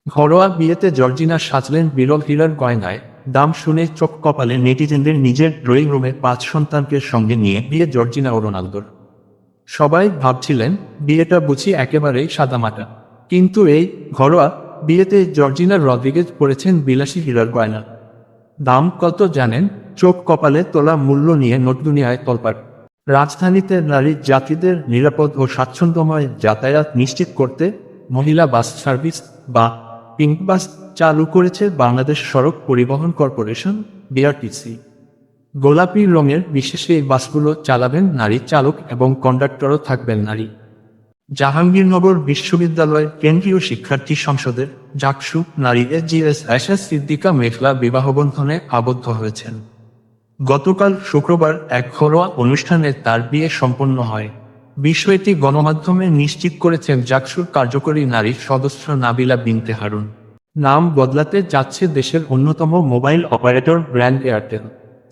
ঘরোয়া বিয়েতে জর্জিনা সাজলেন বিরল হীরার গয়নায়। দাম শুনে চোখ কপালে নেটিজেনদের। নিজের ড্রয়িং রুমে 5 সন্তানকে সঙ্গে নিয়ে বিয়ে জর্জিনা ও রোনালদোর। সবাই ভাবছিলেন বিয়েটা বুঝি একেবারেই সাদামাটা। কিন্তু এই ঘরোয়া বিয়েতে জর্জিনা রদ্রিগেজ পরেছেন বিলাসী হীরার গয়না। দাম কত জানেন? চোখ কপালে তোলা মূল্য নিয়ে নোটদুনিয়ায় তোলপাড়। রাজধানীতে নারী যাত্রীদের নিরাপদ ও স্বাচ্ছন্দ্যময় যাতায়াত নিশ্চিত করতে মহিলা বাস সার্ভিস বা পিঙ্ক বাস চালু করেছে বাংলাদেশ সড়ক পরিবহন কর্পোরেশন বিআরটিসি। গোলাপি রঙের বিশেষ এই বাসগুলো চালাবেন নারী চালক এবং কন্ডাক্টরও থাকবেন নারী। জাহাঙ্গীরনগর বিশ্ববিদ্যালয়ের কেন্দ্রীয় শিক্ষার্থী সংসদের জাকসু নারী এজিএস আয়েশা সিদ্দিকা মেঘলা বিবাহবন্ধনে আবদ্ধ হয়েছেন। গতকাল শুক্রবার এক ঘরোয়া অনুষ্ঠানে তার বিয়ে সম্পন্ন হয়। বিষয়টি গণমাধ্যমে নিশ্চিত করেছেন জাকসুর কার্যকরী নারী সদস্য নাবিলা বিনতে হারুন। নাম বদলাতে যাচ্ছে দেশের অন্যতম mobile operator brand Airtel.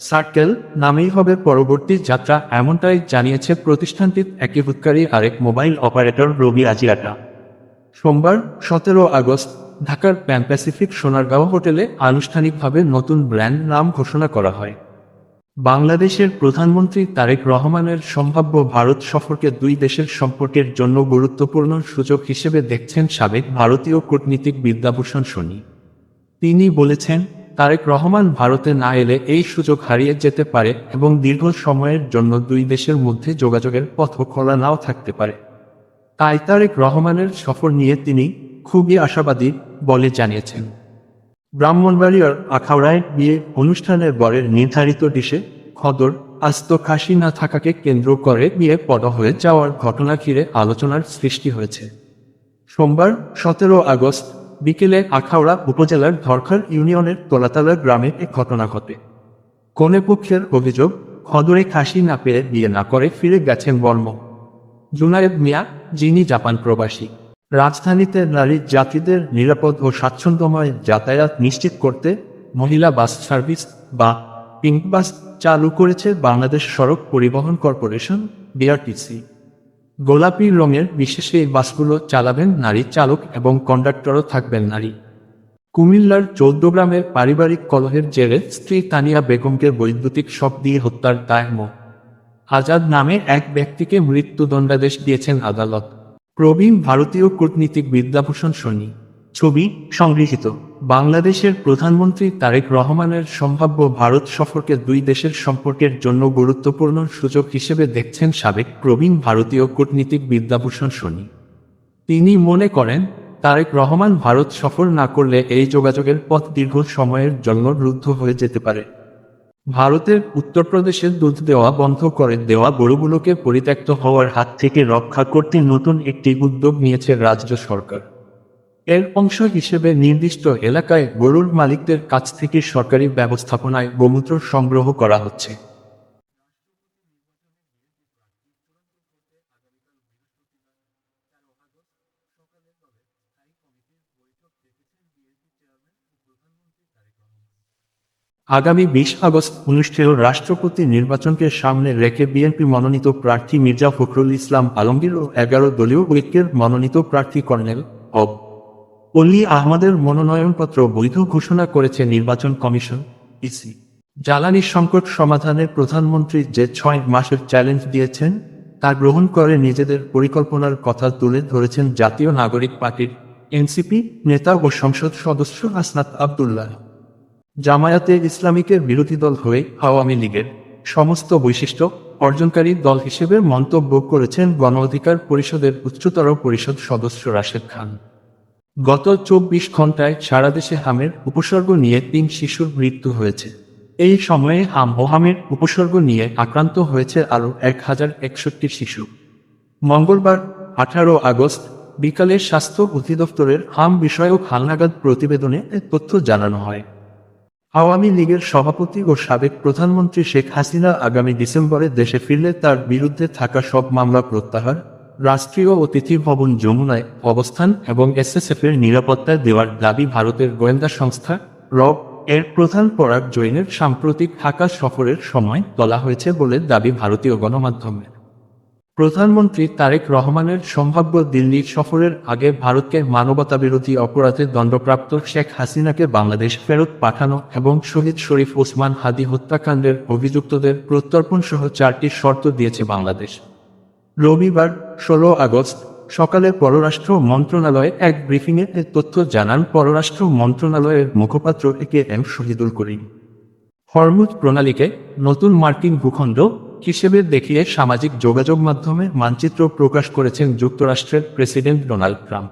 Circle নামেই হবে পরবর্তী যাত্রা, এমনটাই জানিয়েছে প্রতিষ্ঠানটির একীভূতকারী আরেক মোবাইল অপারেটর রবি আজিয়াটা। সোমবার 17 আগস্ট ঢাকার প্যান প্যাসিফিক সোনারগাঁও হোটেলে আনুষ্ঠানিকভাবে নতুন ব্র্যান্ড নাম ঘোষণা করা হয়। বাংলাদেশের প্রধানমন্ত্রী তারেক রহমানের সম্ভাব্য ভারত সফরকে দুই দেশের সম্পর্কের জন্য গুরুত্বপূর্ণ সুযোগ হিসেবে দেখছেন সাবেক ভারতীয় কূটনীতিক বিদ্যাভূষণ সোনি। তিনি বলেছেন, তারেক রহমান ভারতে না এলে এই সুযোগ হারিয়ে যেতে পারে এবং দীর্ঘ সময়ের জন্য দুই দেশের মধ্যে যোগাযোগের পথও খোলা নাও থাকতে পারে। তাই তারেক রহমানের সফর নিয়ে তিনি খুবই আশাবাদী বলে জানিয়েছেন। ব্রাহ্মণবাড়িয়ার আখাউড়ায় বিয়ে অনুষ্ঠানের বরের নির্ধারিত ডিশে খদর আস্ত খাসি না থাকাকে কেন্দ্র করে বিয়ে পড়া হয়ে যাওয়ার ঘটনা ঘিরে আলোচনার সৃষ্টি হয়েছে। সোমবার 17 আগস্ট বিকেলে আখাউড়া উপজেলার ধরখার ইউনিয়নের তোলাতলা গ্রামে এ ঘটনা ঘটে। কনেপক্ষের অভিযোগ, খদরে খাসি না পেয়ে বিয়ে না করে ফিরে গেছেন বর্ম জুনায়েদ মিয়া, যিনি জাপান প্রবাসী। রাজধানীতে নারী যাত্রীদের নিরাপদ ও স্বাচ্ছন্দ্যময় যাতায়াত নিশ্চিত করতে মহিলা বাস সার্ভিস বা পিঙ্ক বাস চালু করেছে বাংলাদেশ সড়ক পরিবহন কর্পোরেশন বিআরটিসি। গোলাপি রঙের বিশেষ এই বাসগুলো চালাবেন নারী চালক এবং কন্ডাক্টরও থাকবেন নারী। কুমিল্লার চৌদ্দগ্রামের পারিবারিক কলহের জেরে স্ত্রী তানিয়া বেগমকে বৈদ্যুতিক শক দিয়ে হত্যার দায়ে মো. আজাদ নামে এক ব্যক্তিকে মৃত্যুদণ্ডাদেশ দিয়েছেন আদালত। প্রবীণ ভারতীয় কূটনীতিক বিদ্যাভূষণ সোনি। ছবি সংগৃহীত। বাংলাদেশের প্রধানমন্ত্রী তারেক রহমানের সম্ভাব্য ভারত সফরকে দুই দেশের সম্পর্কের জন্য গুরুত্বপূর্ণ সুযোগ হিসেবে দেখছেন সাবেক প্রবীণ ভারতীয় কূটনীতিক বিদ্যাভূষণ সোনি। তিনি মনে করেন, তারেক রহমান ভারত সফর না করলে এই যোগাযোগের পথ দীর্ঘ সময়ের জন্য রুদ্ধ হয়ে যেতে পারে। ভারতের উত্তরপ্রদেশের দুধ দেওয়া বন্ধ করে দেওয়া গরুগুলোকে পরিত্যক্ত হওয়ার হাত থেকে রক্ষা করতে নতুন একটি উদ্যোগ নিয়েছে রাজ্য সরকার। এর অংশ হিসেবে নির্দিষ্ট এলাকায় গরুর মালিকদের কাছ থেকে সরকারি ব্যবস্থাপনায় গোমূত্র সংগ্রহ করা হচ্ছে। আগামী 20 আগস্ট অনুষ্ঠেয় রাষ্ট্রপতি নির্বাচনকে সামনে রেখে বিএনপি মনোনীত প্রার্থী মির্জা ফখরুল ইসলাম আলমগীর ও 11 দলীয় ঐক্যের মনোনীত প্রার্থী কর্নেল অব. অলি আহমদের মনোনয়নপত্র বৈধ ঘোষণা করেছে নির্বাচন কমিশন ইসি। জ্বালানি সংকট সমাধানে প্রধানমন্ত্রী যে 6 মাসের চ্যালেঞ্জ দিয়েছেন তা গ্রহণ করে নিজেদের পরিকল্পনার কথা তুলে ধরেছেন জাতীয় নাগরিক পার্টির এনসিপি নেতা ও সংসদ সদস্য আসনাত আবদুল্লাহ। জামায়াতে ইসলামীকের বিরোধী দল হয়ে আওয়ামী লীগের সমস্ত বৈশিষ্ট্য অর্জনকারী দল হিসেবে মন্তব্য করেছেন গণ অধিকার পরিষদের উচ্চতর পরিষদ সদস্য রাশেদ খান। গত 24 ঘণ্টায় সারা দেশে হামের উপসর্গ নিয়ে 3 শিশুর মৃত্যু হয়েছে। এই সময়ে হাম ও হামের উপসর্গ নিয়ে আক্রান্ত হয়েছে আরও 1061 শিশু। মঙ্গলবার 18 আগস্ট বিকালে স্বাস্থ্য অধিদপ্তরের হাম বিষয়ক হালনাগাদ প্রতিবেদনে এ তথ্য জানানো হয়। আওয়ামী লীগের সভাপতি ও সাবেক প্রধানমন্ত্রী শেখ হাসিনা আগামী ডিসেম্বরে দেশে ফিরলে তার বিরুদ্ধে থাকা সব মামলা প্রত্যাহার, রাষ্ট্রীয় অতিথি ভবন যমুনায় অবস্থান এবং এসএসএফের নিরাপত্তা দেওয়ার দাবি ভারতের গোয়েন্দা সংস্থা রব এর প্রধান পরাগ জৈনের সাম্প্রতিক ঢাকা সফরের সময় তোলা হয়েছে বলে দাবি ভারতীয় গণমাধ্যমে। প্রধানমন্ত্রী তারেক রহমানের সম্ভাব্য দিল্লি সফরের আগে ভারতকে মানবতাবিরোধী অপরাধে দণ্ডপ্রাপ্ত শেখ হাসিনাকে বাংলাদেশ ফেরত পাঠানো এবং শহীদ শরীফ ওসমান হাদি হত্যাকাণ্ডের অভিযুক্তদের প্রত্যর্পণ সহ 4টি শর্ত দিয়েছে বাংলাদেশ। রবিবার 16 আগস্ট সকালে পররাষ্ট্র মন্ত্রণালয়ে এক ব্রিফিংয়ে এ তথ্য জানান পররাষ্ট্র মন্ত্রণালয়ের মুখপাত্র এ.কে.এম. শহীদুল করিম। হরমুজ প্রণালীকে নতুন মার্কিন ভূখণ্ড হিসেবে দেখিয়ে সামাজিক যোগাযোগ মাধ্যমে মানচিত্র প্রকাশ করেছেন যুক্তরাষ্ট্রের প্রেসিডেন্ট ডোনাল্ড ট্রাম্প।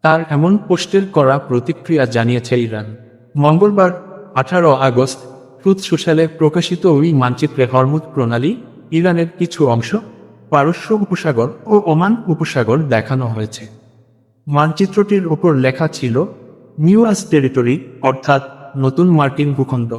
তার এমন পোস্টের কড়া প্রতিক্রিয়া জানিয়েছে ইরান। মঙ্গলবার 18 আগস্ট ট্রুথ সোশ্যালে প্রকাশিত ওই মানচিত্রে হরমুজ প্রণালী, ইরানের কিছু অংশ, পারস্য উপসাগর ও ওমান উপসাগর দেখানো হয়েছে। মানচিত্রটির ওপর লেখা ছিল নিউ আস টেরিটরি, অর্থাৎ নতুন মার্কিন ভূখণ্ড।